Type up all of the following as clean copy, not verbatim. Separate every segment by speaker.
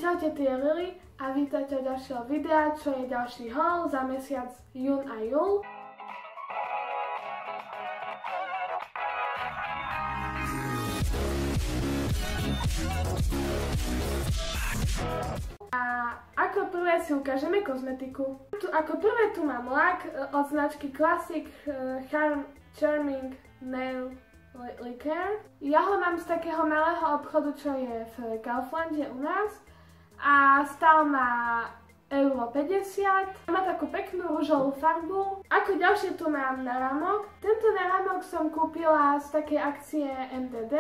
Speaker 1: Čaute, tu je Lily a vítajte od ďalšieho videa, čo je ďalší haul za mesiac jún a júl. A ako prvé si ukážeme kozmetiku. Ako prvé tu mám lak od značky Classic Charming Nail Lacquer. Ja ho mám z takého malého obchodu, čo je v Kauflande u nás. A stál ma €50. Má takú peknú ružovú farbu. Ako ďalšie tu mám naramok. Tento naramok som kúpila z takej akcie MDD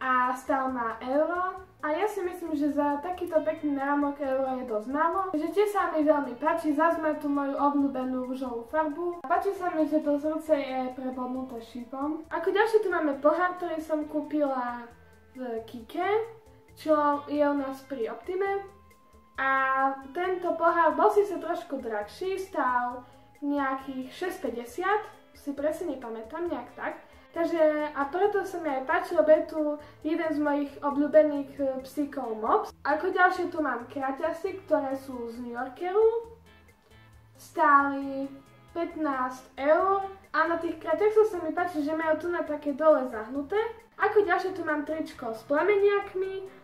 Speaker 1: a stál ma €1. A ja si myslím, že za takýto pekný naramok € je dosť málo. Takže tie sa mi veľmi páči. Zas má tú moju obľúbenú ružovú farbu. Páči sa mi, že to srdce je prebodnuté šípom. Ako ďalšie tu máme pohár, ktorý som kúpila v Kike, čo je u nás pri Optime. A tento pohár bol síce trošku drahší, stál nejakých €6,50, si presne nepamätám, nejak tak. Takže, a preto sa mi aj páči, lebo je tu jeden z mojich obľúbených psíkov Mops. Ako ďalšie tu mám kraťasy, ktoré sú z New Yorkeru. Stáli €15. A na tých kraťasoch sa mi páči, že majú tu na také dole zahnuté. Ako ďalšie tu mám tričko s plameniakmi.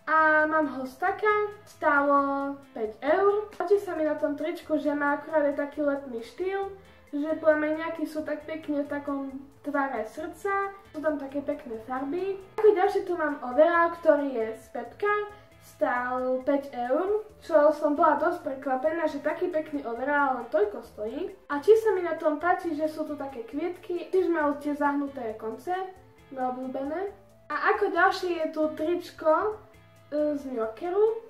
Speaker 1: A mám ho z taka, stálo €5. Páči sa mi na tom tričku, že má akurát aj taký letný štýl, že plameniaky sú tak pekne v takom tvare srdca, sú tam také pekné farby. Ako ďalšie tu mám overall, ktorý je z Pepka, stál €5, čo som bola dosť prekvapená, že taký pekný overall len toľko stojí. A či sa mi na tom páči, že sú tu také kvietky, tiež majú tie zahnuté konce, obľúbené. A ako ďalšie je tu tričko z New Yorkeru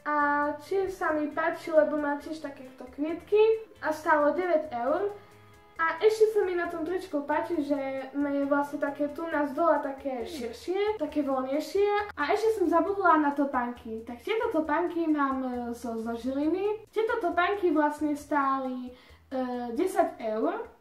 Speaker 1: a tiež sa mi páči, lebo má tiež takéto kvietky a stálo €9. A ešte sa mi na tom tričku páči, že je vlastne také tu na zdola také širšie, také voľnejšie. A ešte som zabudla na topánky. Tak tieto topánky mám zo Žiliny. Tieto topánky vlastne stáli €10.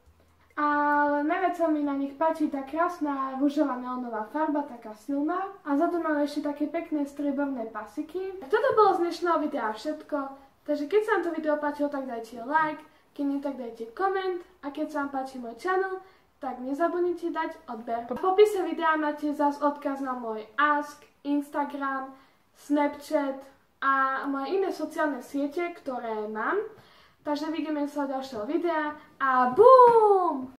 Speaker 1: Ale najviac sa mi na nich páči tá krásna ružová neónová farba, taká silná. A za to mám ešte také pekné strieborné pasiky. Toto bolo z dnešného videa všetko. Takže keď sa vám to video páčilo, tak dajte like, keď nie, tak dajte koment. A keď sa vám páči môj channel, tak nezabudnite dať odber. V popise videa máte zase odkaz na môj Ask, Instagram, Snapchat a moje iné sociálne siete, ktoré mám. Takže vidíme sa v ďalšieho videa a BOOM!